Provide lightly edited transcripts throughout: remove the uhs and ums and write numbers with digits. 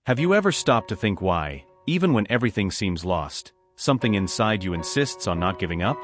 Have you ever stopped to think why, even when everything seems lost, something inside you insists on not giving up?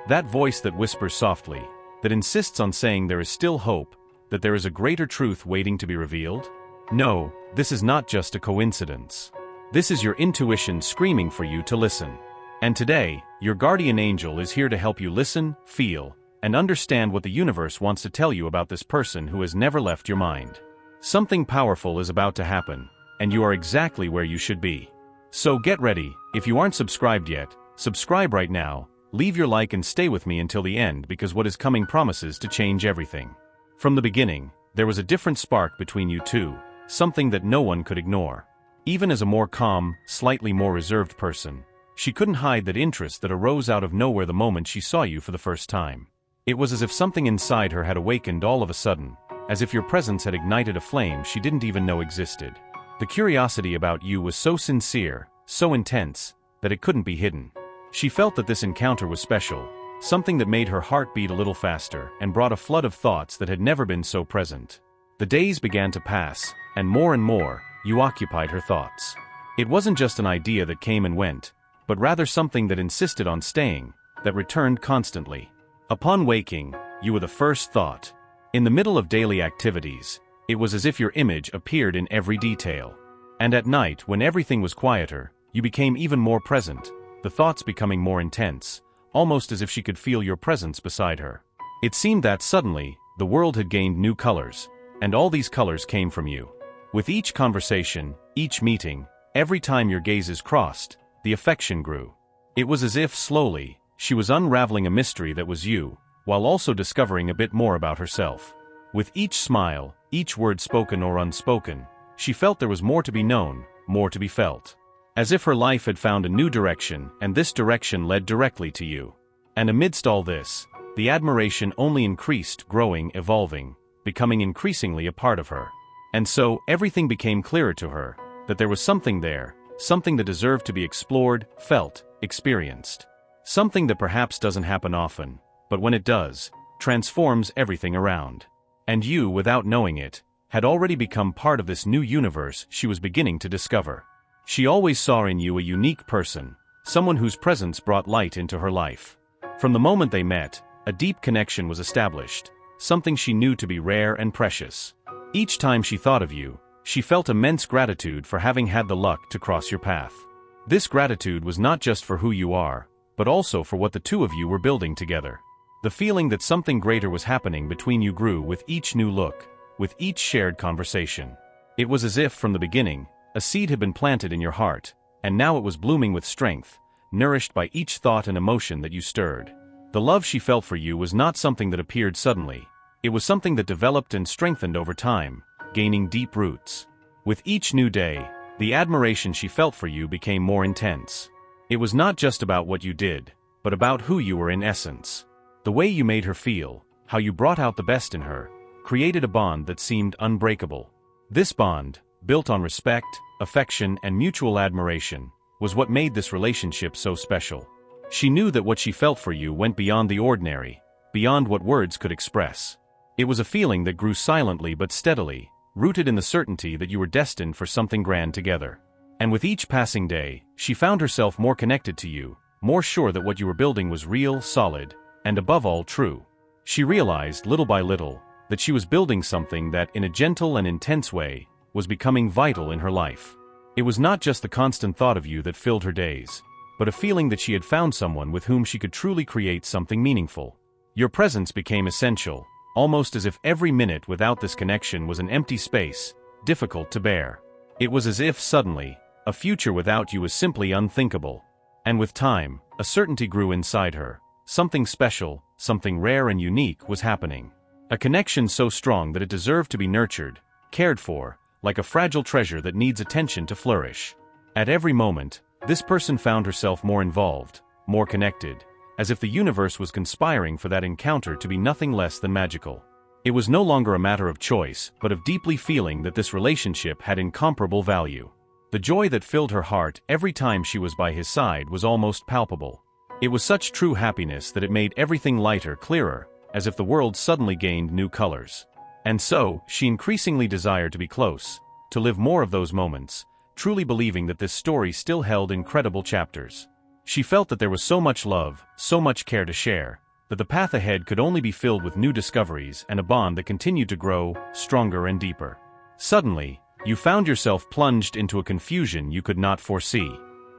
That voice that whispers softly, that insists on saying there is still hope, that there is a greater truth waiting to be revealed? No, this is not just a coincidence. This is your intuition screaming for you to listen. And today, your guardian angel is here to help you listen, feel, and understand what the universe wants to tell you about this person who has never left your mind. Something powerful is about to happen, and you are exactly where you should be. So get ready. If you aren't subscribed yet, subscribe right now, leave your like and stay with me until the end, because what is coming promises to change everything. From the beginning, there was a different spark between you two, something that no one could ignore. Even as a more calm, slightly more reserved person, she couldn't hide that interest that arose out of nowhere the moment she saw you for the first time. It was as if something inside her had awakened all of a sudden, as if your presence had ignited a flame she didn't even know existed. The curiosity about you was so sincere, so intense, that it couldn't be hidden. She felt that this encounter was special, something that made her heart beat a little faster and brought a flood of thoughts that had never been so present. The days began to pass, and more, you occupied her thoughts. It wasn't just an idea that came and went, but rather something that insisted on staying, that returned constantly. Upon waking, you were the first thought. In the middle of daily activities, it was as if your image appeared in every detail. And at night, when everything was quieter, you became even more present, the thoughts becoming more intense, almost as if she could feel your presence beside her. It seemed that suddenly, the world had gained new colors, and all these colors came from you. With each conversation, each meeting, every time your gazes crossed, the affection grew. It was as if, slowly, she was unraveling a mystery that was you, while also discovering a bit more about herself. With each smile, each word spoken or unspoken, she felt there was more to be known, more to be felt. As if her life had found a new direction, and this direction led directly to you. And amidst all this, the admiration only increased, growing, evolving, becoming increasingly a part of her. And so, everything became clearer to her, that there was something there, something that deserved to be explored, felt, experienced. Something that perhaps doesn't happen often, but when it does, transforms everything around. And you, without knowing it, had already become part of this new universe she was beginning to discover. She always saw in you a unique person, someone whose presence brought light into her life. From the moment they met, a deep connection was established, something she knew to be rare and precious. Each time she thought of you, she felt immense gratitude for having had the luck to cross your path. This gratitude was not just for who you are, but also for what the two of you were building together. The feeling that something greater was happening between you grew with each new look, with each shared conversation. It was as if, from the beginning, a seed had been planted in your heart, and now it was blooming with strength, nourished by each thought and emotion that you stirred. The love she felt for you was not something that appeared suddenly. It was something that developed and strengthened over time, gaining deep roots. With each new day, the admiration she felt for you became more intense. It was not just about what you did, but about who you were in essence. The way you made her feel, how you brought out the best in her, created a bond that seemed unbreakable. This bond, built on respect, affection, and mutual admiration, was what made this relationship so special. She knew that what she felt for you went beyond the ordinary, beyond what words could express. It was a feeling that grew silently but steadily, rooted in the certainty that you were destined for something grand together. And with each passing day, she found herself more connected to you, more sure that what you were building was real, solid, and above all, true. She realized, little by little, that she was building something that, in a gentle and intense way, was becoming vital in her life. It was not just the constant thought of you that filled her days, but a feeling that she had found someone with whom she could truly create something meaningful. Your presence became essential, almost as if every minute without this connection was an empty space, difficult to bear. It was as if, suddenly, a future without you was simply unthinkable. And with time, a certainty grew inside her. Something special, something rare and unique was happening. A connection so strong that it deserved to be nurtured, cared for, like a fragile treasure that needs attention to flourish. At every moment, this person found herself more involved, more connected, as if the universe was conspiring for that encounter to be nothing less than magical. It was no longer a matter of choice, but of deeply feeling that this relationship had incomparable value. The joy that filled her heart every time she was by his side was almost palpable. It was such true happiness that it made everything lighter, clearer, as if the world suddenly gained new colors. And so, she increasingly desired to be close, to live more of those moments, truly believing that this story still held incredible chapters. She felt that there was so much love, so much care to share, that the path ahead could only be filled with new discoveries and a bond that continued to grow, stronger and deeper. Suddenly, you found yourself plunged into a confusion you could not foresee.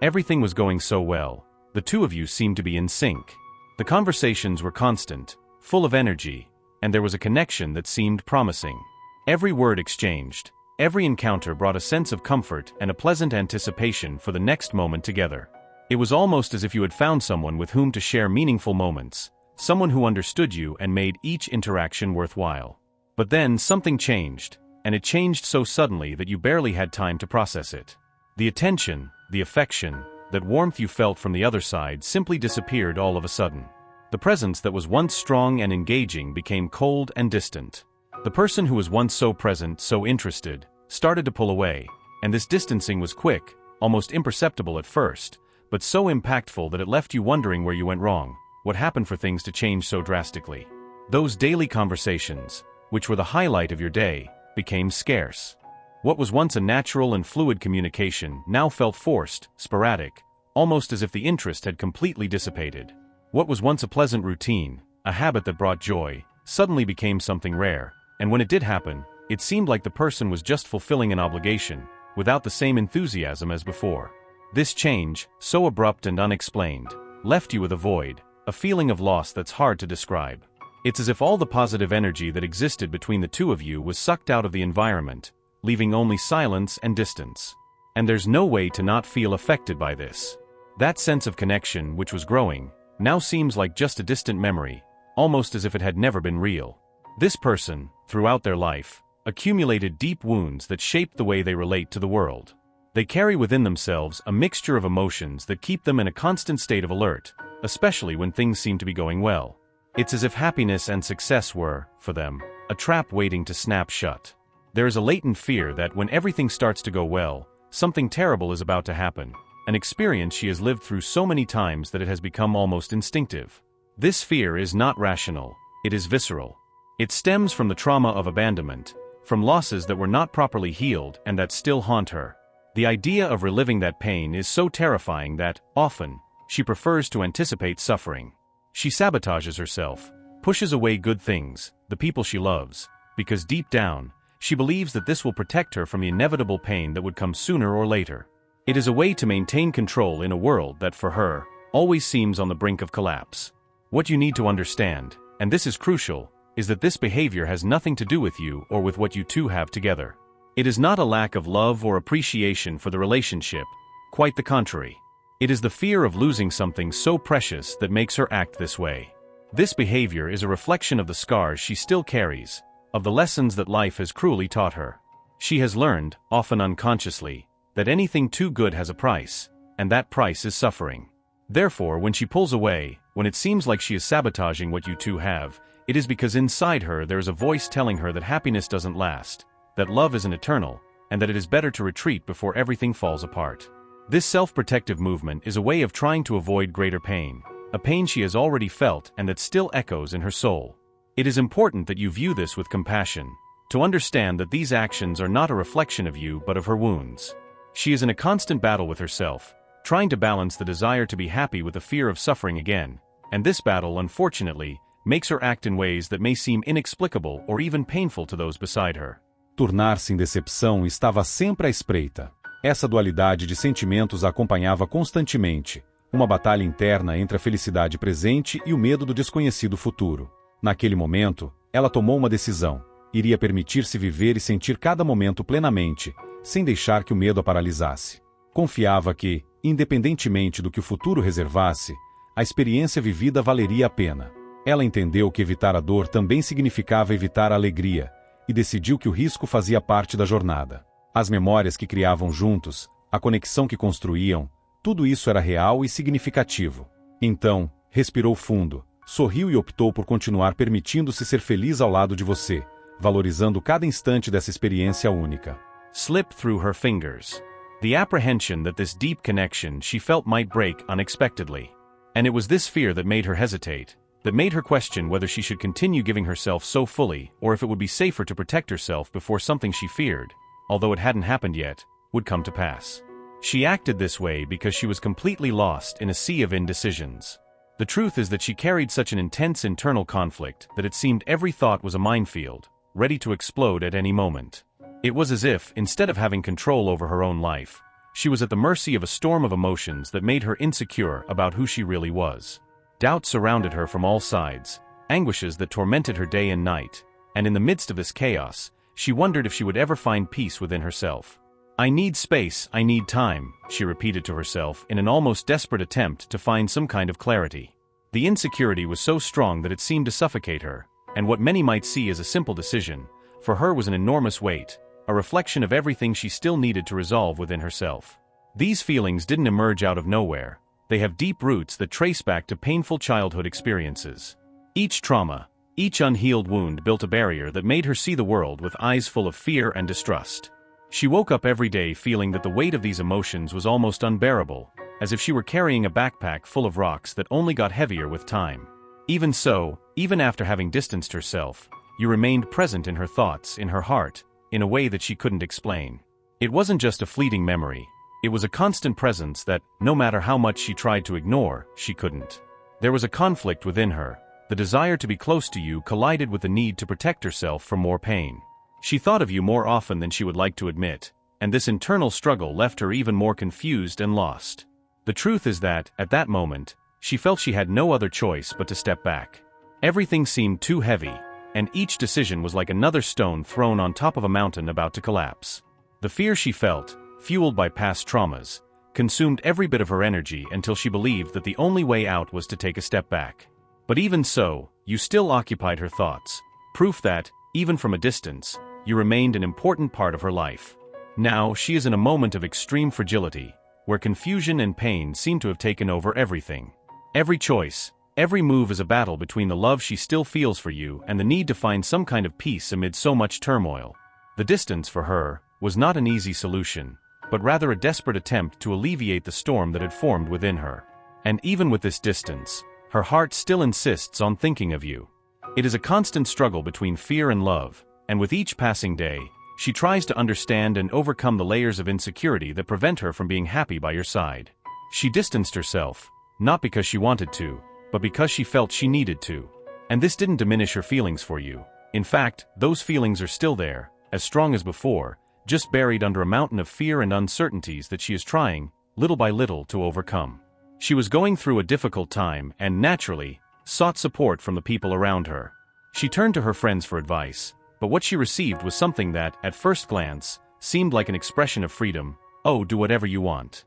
Everything was going so well. The two of you seemed to be in sync. The conversations were constant, full of energy, and there was a connection that seemed promising. Every word exchanged, every encounter brought a sense of comfort and a pleasant anticipation for the next moment together. It was almost as if you had found someone with whom to share meaningful moments, someone who understood you and made each interaction worthwhile. But then something changed, and it changed so suddenly that you barely had time to process it. The attention, the affection, that warmth you felt from the other side simply disappeared all of a sudden. The presence that was once strong and engaging became cold and distant. The person who was once so present, so interested, started to pull away, and this distancing was quick, almost imperceptible at first, but so impactful that it left you wondering where you went wrong, what happened for things to change so drastically. Those daily conversations, which were the highlight of your day, became scarce. What was once a natural and fluid communication now felt forced, sporadic, almost as if the interest had completely dissipated. What was once a pleasant routine, a habit that brought joy, suddenly became something rare, and when it did happen, it seemed like the person was just fulfilling an obligation, without the same enthusiasm as before. This change, so abrupt and unexplained, left you with a void, a feeling of loss that's hard to describe. It's as if all the positive energy that existed between the two of you was sucked out of the environment, leaving only silence and distance. And there's no way to not feel affected by this. That sense of connection, which was growing, now seems like just a distant memory, almost as if it had never been real. This person, throughout their life, accumulated deep wounds that shaped the way they relate to the world. They carry within themselves a mixture of emotions that keep them in a constant state of alert, especially when things seem to be going well. It's as if happiness and success were, for them, a trap waiting to snap shut. There is a latent fear that when everything starts to go well, something terrible is about to happen, an experience she has lived through so many times that it has become almost instinctive. This fear is not rational, it is visceral. It stems from the trauma of abandonment, from losses that were not properly healed and that still haunt her. The idea of reliving that pain is so terrifying that, often, she prefers to anticipate suffering. She sabotages herself, pushes away good things, the people she loves, because deep down, she believes that this will protect her from the inevitable pain that would come sooner or later. It is a way to maintain control in a world that, for her, always seems on the brink of collapse. What you need to understand, and this is crucial, is that this behavior has nothing to do with you or with what you two have together. It is not a lack of love or appreciation for the relationship, quite the contrary. It is the fear of losing something so precious that makes her act this way. This behavior is a reflection of the scars she still carries, of the lessons that life has cruelly taught her. She has learned, often unconsciously, that anything too good has a price, and that price is suffering. Therefore, when she pulls away, when it seems like she is sabotaging what you two have, it is because inside her there is a voice telling her that happiness doesn't last, that love isn't eternal, and that it is better to retreat before everything falls apart. This self-protective movement is a way of trying to avoid greater pain, a pain she has already felt and that still echoes in her soul. It is important that you view this with compassion, to understand that these actions are not a reflection of you but of her wounds. She is in a constant battle with herself, trying to balance the desire to be happy with the fear of suffering again, and this battle, unfortunately, makes her act in ways that may seem inexplicable or even painful to those beside her. Tornar-se em decepção estava sempre à espreita. Essa dualidade de sentimentos a acompanhava constantemente, uma batalha interna entre a felicidade presente e o medo do desconhecido futuro. Naquele momento, ela tomou uma decisão. Iria permitir-se viver e sentir cada momento plenamente, sem deixar que o medo a paralisasse. Confiava que, independentemente do que o futuro reservasse, a experiência vivida valeria a pena. Ela entendeu que evitar a dor também significava evitar a alegria, e decidiu que o risco fazia parte da jornada. As memórias que criavam juntos, a conexão que construíam, tudo isso era real e significativo. Então, respirou fundo, sorriu e optou por continuar permitindo-se ser feliz ao lado de você, valorizando cada instante dessa experiência única. Slipped through her fingers. The apprehension that this deep connection she felt might break unexpectedly. And it was this fear that made her hesitate, that made her question whether she should continue giving herself so fully or if it would be safer to protect herself before something she feared, although it hadn't happened yet, would come to pass. She acted this way because she was completely lost in a sea of indecisions. The truth is that she carried such an intense internal conflict that it seemed every thought was a minefield, ready to explode at any moment. It was as if, instead of having control over her own life, she was at the mercy of a storm of emotions that made her insecure about who she really was. Doubt surrounded her from all sides, anguishes that tormented her day and night, and in the midst of this chaos, she wondered if she would ever find peace within herself. "I need space, I need time," she repeated to herself in an almost desperate attempt to find some kind of clarity. The insecurity was so strong that it seemed to suffocate her, and what many might see as a simple decision, for her was an enormous weight, a reflection of everything she still needed to resolve within herself. These feelings didn't emerge out of nowhere. They have deep roots that trace back to painful childhood experiences. Each trauma, each unhealed wound built a barrier that made her see the world with eyes full of fear and distrust. She woke up every day feeling that the weight of these emotions was almost unbearable, as if she were carrying a backpack full of rocks that only got heavier with time. Even so, even after having distanced herself, you remained present in her thoughts, in her heart, in a way that she couldn't explain. It wasn't just a fleeting memory. It was a constant presence that, no matter how much she tried to ignore, she couldn't. There was a conflict within her. The desire to be close to you collided with the need to protect herself from more pain. She thought of you more often than she would like to admit, and this internal struggle left her even more confused and lost. The truth is that, at that moment, she felt she had no other choice but to step back. Everything seemed too heavy, and each decision was like another stone thrown on top of a mountain about to collapse. The fear she felt, fueled by past traumas, consumed every bit of her energy until she believed that the only way out was to take a step back. But even so, you still occupied her thoughts, proof that, even from a distance, you remained an important part of her life. Now she is in a moment of extreme fragility, where confusion and pain seem to have taken over everything. Every choice, every move is a battle between the love she still feels for you and the need to find some kind of peace amid so much turmoil. The distance, for her, was not an easy solution, but rather a desperate attempt to alleviate the storm that had formed within her. And even with this distance, her heart still insists on thinking of you. It is a constant struggle between fear and love, and with each passing day, she tries to understand and overcome the layers of insecurity that prevent her from being happy by your side. She distanced herself, not because she wanted to, but because she felt she needed to. And this didn't diminish her feelings for you. In fact, those feelings are still there, as strong as before, just buried under a mountain of fear and uncertainties that she is trying, little by little, to overcome. She was going through a difficult time and, naturally, sought support from the people around her. She turned to her friends for advice, but what she received was something that, at first glance, seemed like an expression of freedom. "Oh, do whatever you want."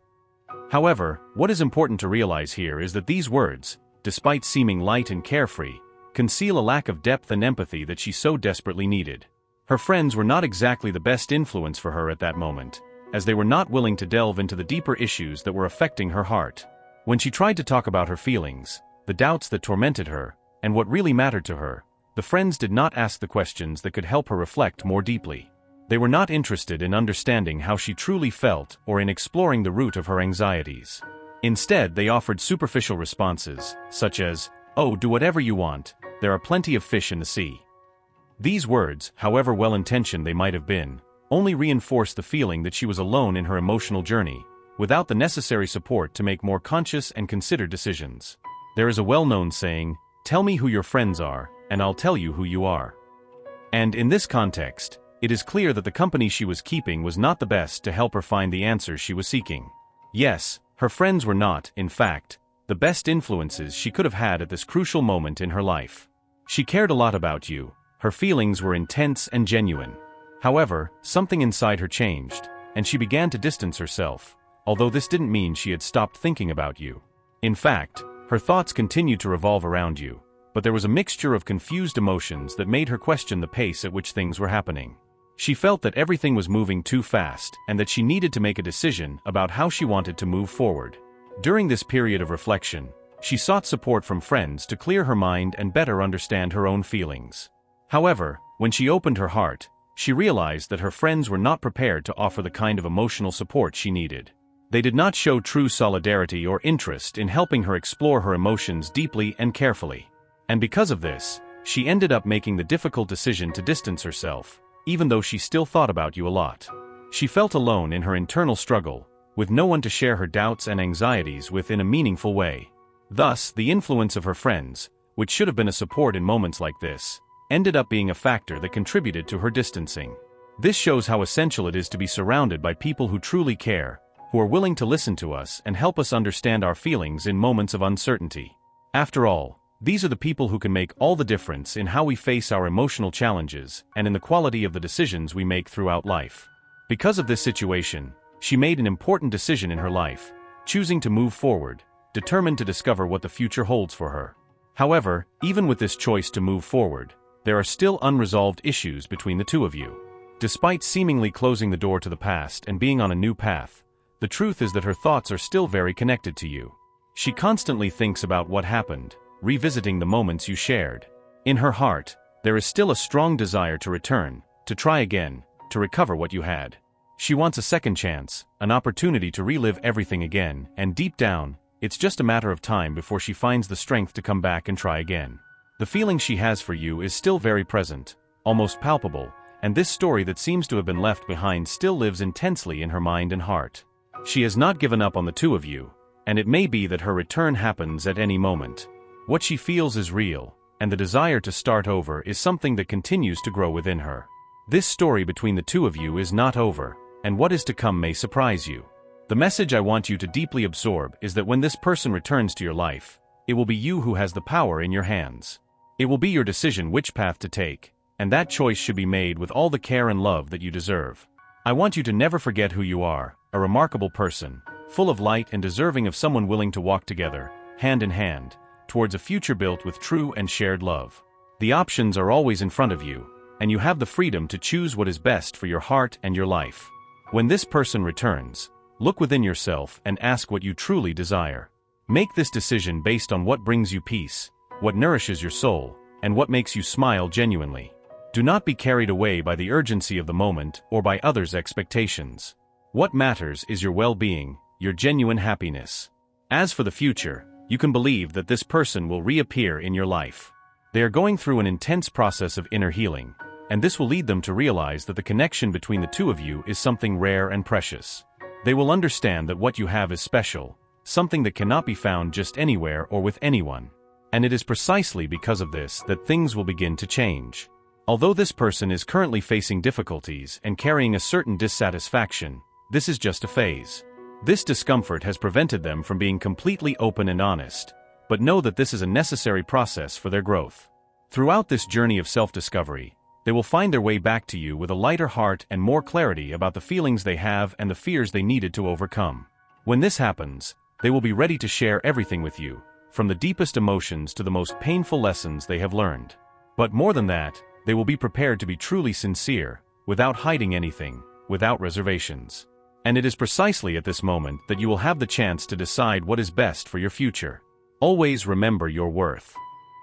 However, what is important to realize here is that these words, despite seeming light and carefree, conceal a lack of depth and empathy that she so desperately needed. Her friends were not exactly the best influence for her at that moment, as they were not willing to delve into the deeper issues that were affecting her heart. When she tried to talk about her feelings, the doubts that tormented her, and what really mattered to her, the friends did not ask the questions that could help her reflect more deeply. They were not interested in understanding how she truly felt or in exploring the root of her anxieties. Instead, they offered superficial responses, such as, "Oh, do whatever you want, there are plenty of fish in the sea." These words, however well-intentioned they might have been, only reinforced the feeling that she was alone in her emotional journey, without the necessary support to make more conscious and considered decisions. There is a well-known saying, "Tell me who your friends are, and I'll tell you who you are." And in this context, it is clear that the company she was keeping was not the best to help her find the answers she was seeking. Yes, her friends were not, in fact, the best influences she could have had at this crucial moment in her life. She cared a lot about you. Her feelings were intense and genuine. However, something inside her changed, and she began to distance herself, although this didn't mean she had stopped thinking about you. In fact, her thoughts continued to revolve around you, but there was a mixture of confused emotions that made her question the pace at which things were happening. She felt that everything was moving too fast and that she needed to make a decision about how she wanted to move forward. During this period of reflection, she sought support from friends to clear her mind and better understand her own feelings. However, when she opened her heart, she realized that her friends were not prepared to offer the kind of emotional support she needed. They did not show true solidarity or interest in helping her explore her emotions deeply and carefully. And because of this, she ended up making the difficult decision to distance herself, even though she still thought about you a lot. She felt alone in her internal struggle, with no one to share her doubts and anxieties with in a meaningful way. Thus, the influence of her friends, which should have been a support in moments like this, ended up being a factor that contributed to her distancing. This shows how essential it is to be surrounded by people who truly care, who are willing to listen to us and help us understand our feelings in moments of uncertainty. After all, these are the people who can make all the difference in how we face our emotional challenges and in the quality of the decisions we make throughout life. Because of this situation, she made an important decision in her life, choosing to move forward, determined to discover what the future holds for her. However, even with this choice to move forward, there are still unresolved issues between the two of you. Despite seemingly closing the door to the past and being on a new path, the truth is that her thoughts are still very connected to you. She constantly thinks about what happened, revisiting the moments you shared. In her heart, there is still a strong desire to return, to try again, to recover what you had. She wants a second chance, an opportunity to relive everything again, and deep down, it's just a matter of time before she finds the strength to come back and try again. The feeling she has for you is still very present, almost palpable, and this story that seems to have been left behind still lives intensely in her mind and heart. She has not given up on the two of you, and it may be that her return happens at any moment. What she feels is real, and the desire to start over is something that continues to grow within her. This story between the two of you is not over, and what is to come may surprise you. The message I want you to deeply absorb is that when this person returns to your life, it will be you who has the power in your hands. It will be your decision which path to take, and that choice should be made with all the care and love that you deserve. I want you to never forget who you are, a remarkable person, full of light and deserving of someone willing to walk together, hand in hand, towards a future built with true and shared love. The options are always in front of you, and you have the freedom to choose what is best for your heart and your life. When this person returns, look within yourself and ask what you truly desire. Make this decision based on what brings you peace, what nourishes your soul, and what makes you smile genuinely. Do not be carried away by the urgency of the moment or by others' expectations. What matters is your well-being, your genuine happiness. As for the future, you can believe that this person will reappear in your life. They are going through an intense process of inner healing, and this will lead them to realize that the connection between the two of you is something rare and precious. They will understand that what you have is special, something that cannot be found just anywhere or with anyone. And it is precisely because of this that things will begin to change. Although this person is currently facing difficulties and carrying a certain dissatisfaction, this is just a phase. This discomfort has prevented them from being completely open and honest, but know that this is a necessary process for their growth. Throughout this journey of self-discovery, they will find their way back to you with a lighter heart and more clarity about the feelings they have and the fears they needed to overcome. When this happens, they will be ready to share everything with you, from the deepest emotions to the most painful lessons they have learned. But more than that, they will be prepared to be truly sincere, without hiding anything, without reservations. And it is precisely at this moment that you will have the chance to decide what is best for your future. Always remember your worth.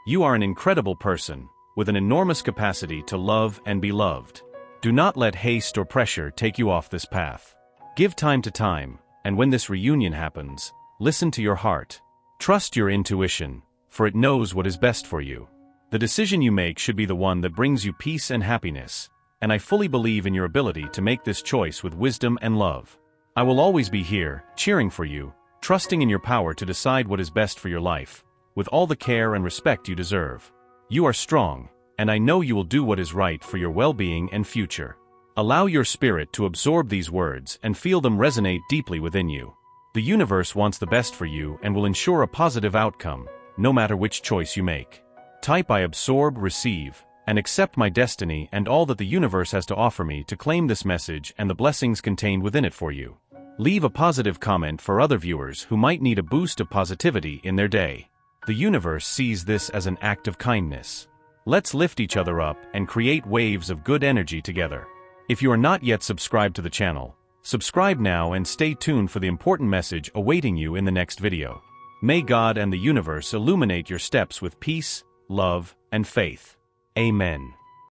You are an incredible person, with an enormous capacity to love and be loved. Do not let haste or pressure take you off this path. Give time to time, and when this reunion happens, listen to your heart. Trust your intuition, for it knows what is best for you. The decision you make should be the one that brings you peace and happiness, and I fully believe in your ability to make this choice with wisdom and love. I will always be here, cheering for you, trusting in your power to decide what is best for your life, with all the care and respect you deserve. You are strong, and I know you will do what is right for your well-being and future. Allow your spirit to absorb these words and feel them resonate deeply within you. The universe wants the best for you and will ensure a positive outcome, no matter which choice you make. Type I absorb, receive, and accept my destiny and all that the universe has to offer me to claim this message and the blessings contained within it for you. Leave a positive comment for other viewers who might need a boost of positivity in their day. The universe sees this as an act of kindness. Let's lift each other up and create waves of good energy together. If you are not yet subscribed to the channel, subscribe now and stay tuned for the important message awaiting you in the next video. May God and the universe illuminate your steps with peace, love, and faith. Amen.